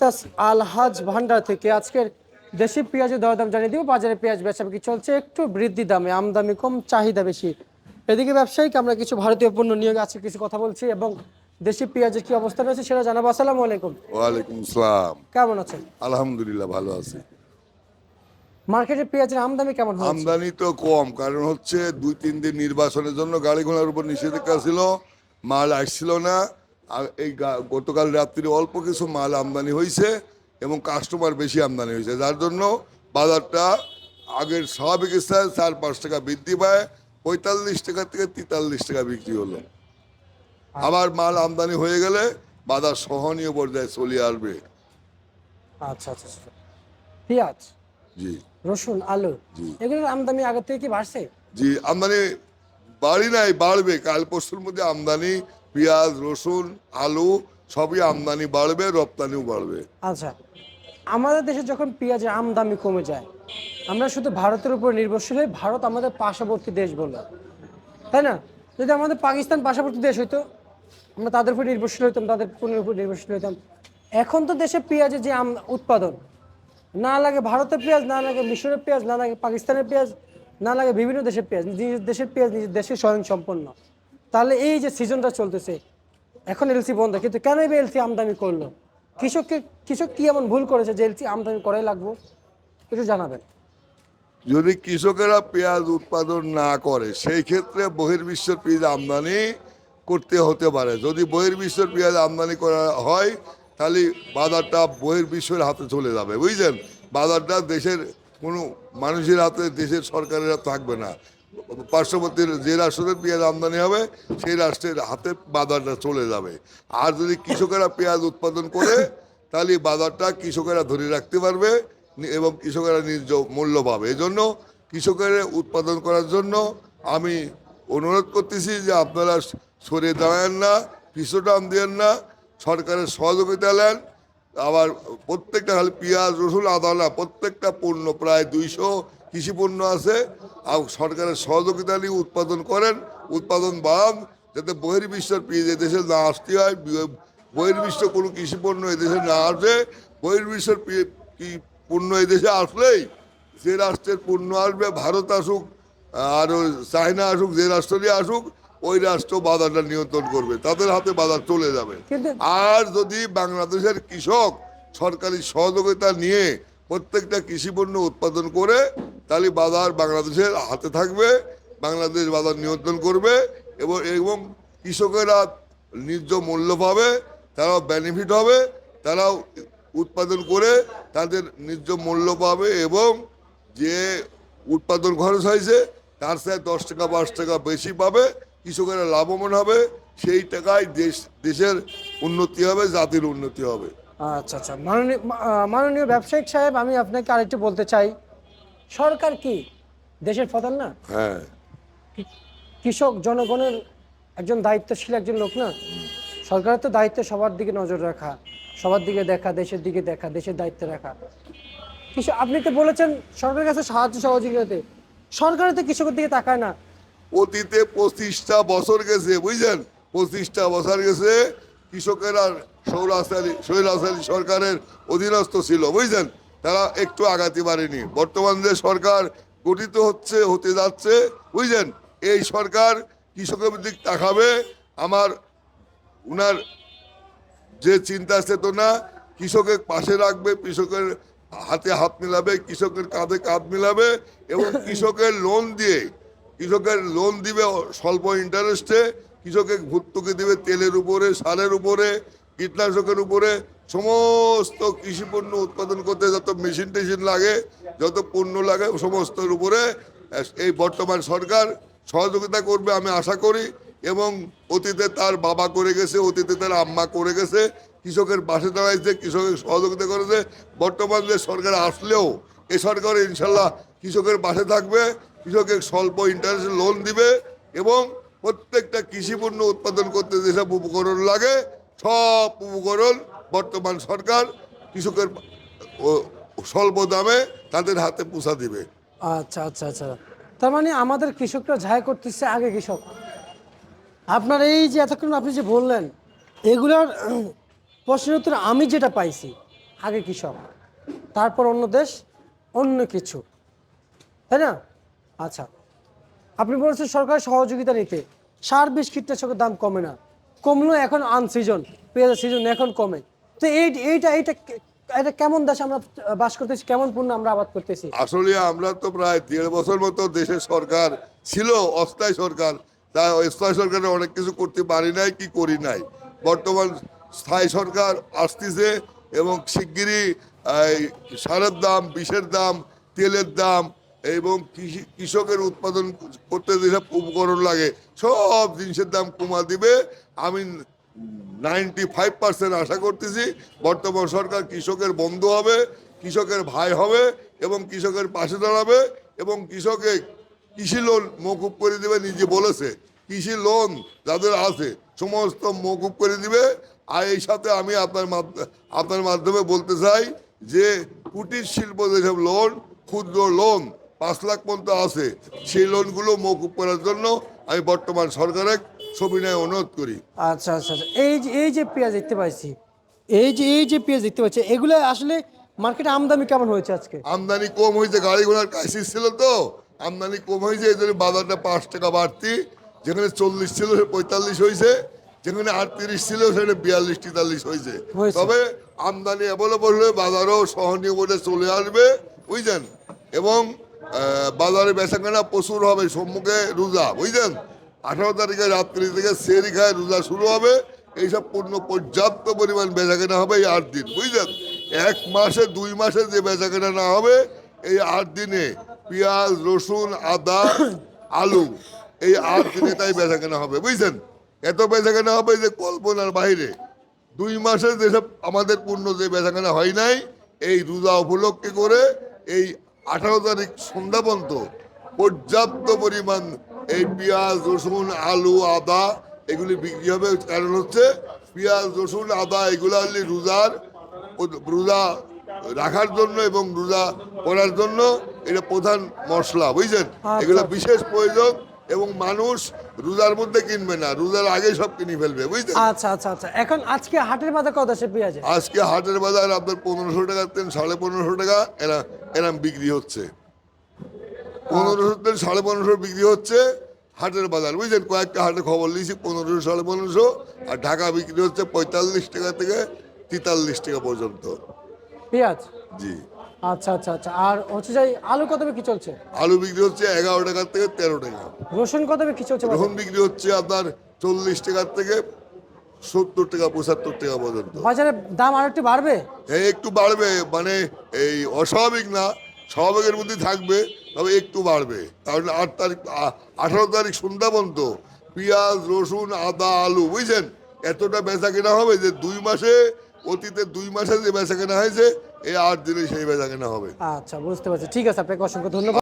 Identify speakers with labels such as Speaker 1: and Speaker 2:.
Speaker 1: ইস্তাস আলহাজ ভান্ডার থেকে আজকের দেশি পেঁয়াজের দরদাম জানিয়ে দিব। বাজারে পেঁয়াজ বেচাবিক্রি চলছে একটু বৃদ্ধি দামে, আমদানি কম, চাহিদা বেশি। এদিকে ব্যবসায়িক আমরা কিছু ভারতীয় পণ্য নিয়ে আছে কিছু কথা বলছি এবং দেশি পেঁয়াজের কি অবস্থা রয়েছে সেটা জানাবো। আসসালামু আলাইকুম।
Speaker 2: ওয়ালাইকুম আসসালাম।
Speaker 1: কেমন আছেন?
Speaker 2: আলহামদুলিল্লাহ ভালো আছি।
Speaker 1: মার্কেটে পেঁয়াজের আমদানি কেমন হচ্ছে?
Speaker 2: আমদানি তো কম, কারণ হচ্ছে 2-3 দিন নির্বাচনের জন্য গাড়ি ঘোড়ার উপর নিষেধাজ্ঞা ছিল, মাল আসছিল না। আর এই গতকাল রাত্রি অল্প কিছু মাল আমদানি হয়েছে এবং কাস্টমার বেশি আমদানি হয়েছে, যার জন্য বাজারটা আগের স্বাভাবিক স্থানে 4-5 টাকা বৃদ্ধি পায়, 45 টাকা থেকে 43 টাকা বিক্রি হলো। আবার মাল আমদানি হয়ে গেলে বাজার সহনীয় পর্যায়ে চলে আসবে।
Speaker 1: আচ্ছা আচ্ছা আচ্ছা। পেঁয়াজ,
Speaker 2: জি
Speaker 1: রসুন, আলু
Speaker 2: জি
Speaker 1: এগুলোর আমদানি আগের থেকে কি বাড়ছে?
Speaker 2: জি, আমদানি বাড়ি নাই, বাড়বে। কাল পরশুর মধ্যে আমদানি পেঁয়াজ, রসুন, আলু সবই আমদানি বাড়বে, রপ্তানিও বাড়বে।
Speaker 1: আচ্ছা, আমাদের দেশে যখন পেঁয়াজের আমদানি কমে যায় আমরা শুধু ভারতের উপর নির্ভরশীল হই। ভারত আমাদের পার্শ্ববর্তী দেশ বলে, তাই না? যদি আমাদের পাকিস্তান পার্শ্ববর্তী দেশ হইতো আমরা তাদের উপর নির্ভরশীল হইতাম, তাদের পণ্যের উপর নির্ভরশীল হইতাম। এখন তো দেশে পেঁয়াজের যে উৎপাদন, না লাগে ভারতের পেঁয়াজ, না লাগে মিশরের পেঁয়াজ, না লাগে পাকিস্তানের পেঁয়াজ, না লাগে বিভিন্ন দেশের পেঁয়াজ, নিজের দেশের পেঁয়াজ নিজের দেশে স্বয়ং সম্পন্ন। তাহলে এই যে সিজনটা চলতেছে এখন এলসি বন্ধ, কিন্তু কেন এই এলসি আমদানি করলো? কৃষক কি এমন ভুল করেছে যে এলসি আমদানি করাই লাগবো? একটু জানাবেন।
Speaker 2: যদি কৃষকেরা পেঁয়াজ উৎপাদন না করে সেই ক্ষেত্রে বহির্বিশ্বের পেঁয়াজ আমদানি করতে হতে পারে। যদি বহির্বিশ্বের পেঁয়াজ আমদানি করা হয় তাহলে বাজারটা বহির্বিশ্বের হাতে চলে যাবে, বুঝলেন? বাজারটা দেশের কোনো মানুষের হাতে, দেশের সরকারের হাতে থাকবে না। পার্শ্ববর্তী যে রাষ্ট্রের পেঁয়াজ আমদানি হবে সেই রাষ্ট্রের হাতে বাজারটা চলে যাবে। আর যদি কৃষকেরা পেঁয়াজ উৎপাদন করে তাহলে বাজারটা কৃষকেরা ধরে রাখতে পারবে এবং কৃষকেরা নিজ মূল্য পাবে। এই জন্য কৃষকের উৎপাদন করার জন্য আমি অনুরোধ করতেছি যে আপনারা সরে দাঁড়ান না, পিছুটান দেন না, সরকারের সহযোগিতা নেন। আবার প্রত্যেকটা খালি পেঁয়াজ, রসুন, আদা না, প্রত্যেকটা পণ্য প্রায় 200 কৃষি পণ্য আছে। আর সরকারের সহযোগিতা নিয়ে উৎপাদন করেন, উৎপাদন বাড়ান, যাতে বহির্বিশ্বের পেঁয়াজ এদেশে না আসতে হয়, বহির্বিশ্ব কোনো কৃষি পণ্য এদেশে না আসে। বহির্বিশ্বের পণ্য এদেশে আসলেই যে রাষ্ট্রের পণ্য আসবে, ভারত আসুক আর চায়না আসুক, যে রাষ্ট্রই আসুক, ওই রাষ্ট্র বাজারটা নিয়ন্ত্রণ করবে, তাদের হাতে বাজার চলে যাবে। আর যদি বাংলাদেশের কৃষক সরকারি সহযোগিতা নিয়ে প্রত্যেকটা কৃষি পণ্য উৎপাদন করে তাহলে বাজার বাংলাদেশের হাতে থাকবে, বাংলাদেশ বাজার নিয়ন্ত্রণ করবে এবং কৃষকেরা ন্যায্য মূল্য পাবে, তারাও বেনিফিট হবে, তারাও উৎপাদন করে তাদের ন্যায্য মূল্য পাবে এবং যে উৎপাদন খরচ হয়েছে তার সাথে 10 টাকা 5 টাকা বেশি পাবে, কৃষকেরা লাভবান হবে। সেই টাকায় দেশের উন্নতি হবে, জাতির উন্নতি হবে।
Speaker 1: আচ্ছা আচ্ছা, মাননীয় ব্যবসায়িক সাহেব, আমি আপনাকে আরেকটু বলতে চাই, সরকার কি দেশের প্রধান না?
Speaker 2: হ্যাঁ,
Speaker 1: কৃষক জনগণের একজন দায়িত্বশীল একজন লোক না? সরকারের তো দায়িত্ব সবার দিকে নজর রাখা, সবার দিকে দেখা, দেশের দিকে দেখা, দেশের দায়িত্বে রাখা। কৃষক, আপনি তো বলেছেন সরকারের কাছে সাহায্য সহযোগিতাতে, সরকারের তো কৃষকের দিকে তাকায় না।
Speaker 2: অতীতে 25টা বছর গেছে, বুঝলেন? 25টা বছর গেছে কৃষকেরা স্বৈরাচারী সরকারের অধীনস্থ ছিল, বুঝলেন? তারা একটু আগাতে পারেনি। বর্তমান যে সরকার গঠিত হতে যাচ্ছে, বুঝলেন, এই সরকার কৃষকের দিক তাকাবে। উনার যে চিন্তা চেতনা, কৃষকের পাশে রাখবে, কৃষকের হাতে হাত মিলাবে, কৃষকের কাঁধে কাঁধ মিলাবে এবং কৃষকের লোন দিবে স্বল্প ইন্টারেস্টে, কৃষকের ভর্তুকি দিবে তেলের উপরে, সারের উপরে, কীটনাশকের উপরে, সমস্ত কৃষি পণ্য উৎপাদন করতে যত মেশিন টেশিন লাগে, যত পণ্য লাগে সমস্তর উপরে এই বর্তমান সরকার সহযোগিতা করবে আমি আশা করি। এবং অতীতে তার বাবা করে গেছে, অতীতে তার আম্মা করে গেছে, কৃষকের পাশে দাঁড়াইছে, কৃষকের সহযোগিতা করেছে। বর্তমান যে সরকার আসলেও এই সরকার ইনশাল্লাহ কৃষকের পাশে থাকবে, কৃষকের স্বল্প ইন্টারেস্ট লোন দিবে এবং প্রত্যেকটা কৃষি পণ্য উৎপাদন করতে যেসব উপকরণ লাগে সব উপকরণ বর্তমান সরকার কৃষকের স্বল্প দামে তাদের হাতে পৌঁছা দিবে।
Speaker 1: আচ্ছা আচ্ছা আচ্ছা, তার মানে আমাদের কৃষকরা ঝায় করতেছে আগে কৃষক। আপনার এই যে এতক্ষণ আপনি যে বললেন এগুলোর প্রশ্নের উত্তর আমি যেটা পাইছি, আগে কৃষক, তারপর অন্য দেশ, অন্য কিছু, তাই না? আচ্ছা, আপনি বলছেন সরকার সহযোগিতা নিতে, সার বিষ কীটনাশকের দাম কমে না, কমলো এখন আনসিজন, পেঁয়াজের সিজন এখন কমে, তো এটা কেমন দেশে আমরা বাস করতেছি, কেমন পণ্য আমরা আবাদ করতেছি?
Speaker 2: আসলে আমরা তো প্রায় 1.5 বছর মতো দেশের সরকার ছিল অস্থায়ী সরকার, তাই অস্থায়ী সরকারে অনেক কিছু করতে পারি নাই কি করি নাই। বর্তমান স্থায়ী সরকার আসতেছে এবং শিগগিরই এই সারের দাম, বিষের দাম, তেলের দাম এবং কৃষকের উৎপাদন করতে যেসব উপকরণ লাগে সব জিনিসের দাম কমা দিবে। আমি 95% আশা করতেছি বর্তমান সরকার কৃষকের বন্ধু হবে, কৃষকের ভাই হবে এবং কৃষকের পাশে দাঁড়াবে এবং কৃষকের কৃষি লোন মকুব করে দিবে। নিজে বলেছে কৃষি লোন যাদের আছে সমস্ত মকুব করে দিবে। আর এই সাথে আমি আপনার মাধ্যমে বলতে চাই যে কুটির শিল্প যেসব লোন, ক্ষুদ্র লোন 5 লাখ পর্যন্ত আছে, সেই লোনগুলো মকুব করার জন্য আমি বর্তমান সরকারের সবিনয় অনুরোধ করি।
Speaker 1: আচ্ছা আচ্ছা আচ্ছা, এই যে পেঁয়াজ দেখতে পাইছি, এই যে পেঁয়াজ দেখতে পাচ্ছি, এগুলো আসলে মার্কেটে আমদানি কেমন হয়েছে আজকে?
Speaker 2: আমদানি কম হয়েছে, গাড়ি ঘোড়ার ক্রাইসিস ছিল তো আমদানি কম হয়েছে, এই জন্য বাজারটা 5 টাকা বাড়তি। যেখানে 40 ছিল সে 45 হয়েছে, যেখানে 38 ছিল সেখানে 42-43 হয়েছে।
Speaker 1: হয়েছে।
Speaker 2: তবে আমদানি অ্যাভেলেবল হলে বাজারও সহনীয় বলে চলে আসবে, বুঝছেন। এবং বাজারে বেচাকেনা প্রচুর হবে। সম্মুখে রোজা, বুঝছেন, 18 তারিখে রাত্রি থেকে সেরি খায় রোজা শুরু হবে। এইসব পণ্য পর্যাপ্ত পরিমাণ বেচাকেনা হবে এই 8 দিন, বুঝছেন। 1 মাসে 2 মাসে যে বেচাকেনা না হবে, এই 8 দিনে পেঁয়াজ, রসুন, আদা, আলু এই 8 দিনে তাই বেচাকেনা হবে, বুঝছেন। এত বেচাকেনা হবে যে কল্পনার বাইরে। 2 মাসে যেসব আমাদের পণ্য যে বেচাকেনা হয় নাই, এই রোজা উপলক্ষে করে এই 18 তারিখ সন্ধ্যা পর্যন্ত পর্যাপ্ত পরিমাণ এই পেঁয়াজ, রসুন, আলু, আদা এগুলি বিক্রি হবে। কারণ হচ্ছে পেঁয়াজ, রসুন, আদা এগুলো হলে রোজা রাখার জন্য এবং রোজা করার জন্য এটা প্রধান মশলা, বুঝছেন। এগুলো বিশেষ প্রয়োজন এবং মানুষ রোজার মধ্যে কিনবে না, রোজার আগে সব কিনে ফেলবে, বুঝছেন।
Speaker 1: আচ্ছা আচ্ছা আচ্ছা, এখন আজকে হাটের বাজার কত আছে পেঁয়াজ?
Speaker 2: আজকে হাটের বাজার আপনার 1500 টাকা, 1550 টাকা এরম বিক্রি হচ্ছে। 1500 থেকে 1550 বিক্রি হচ্ছে হাটের বাজার, বুঝছেন। কয়েকটা হাটে খবর নিয়েছি 1500, 1550, আর ঢাকা বিক্রি হচ্ছে 45 টাকা থেকে 43 টাকা পর্যন্ত
Speaker 1: পেঁয়াজ?
Speaker 2: জি।
Speaker 1: আচ্ছা আচ্ছা আচ্ছা, আর হচ্ছে যাই আলু কত বিক্রি চলছে?
Speaker 2: আলু বিক্রি হচ্ছে 11 টাকা থেকে 13 টাকা।
Speaker 1: রসুন কত বিক্রি চলছে বাজারে?
Speaker 2: রসুন বিক্রি হচ্ছে আপনার 40 টাকা থেকে 70 টাকা 75 টাকা পর্যন্ত।
Speaker 1: বাজারে দাম আর একটু বাড়বে?
Speaker 2: হ্যাঁ, একটু বাড়বে, মানে এই অস্বাভাবিক না, স্বাভাবিকের মধ্যে থাকবে, তবে একটু বাড়বে। কারণ 18 তারিখ সন্ধ্যা পর্যন্ত পেঁয়াজ, রসুন, আদা, আলু, বুঝছেন, এতটা বেচা কেনা হবে যে 2 মাসে, অতীতে 2 মাসে যে বেচা কেনা হয়েছে এই 8 দিনে সেই বেচা কেনা হবে।
Speaker 1: আচ্ছা, বুঝতে পারছি। ঠিক আছে, আপনাকে অসংখ্য ধন্যবাদ।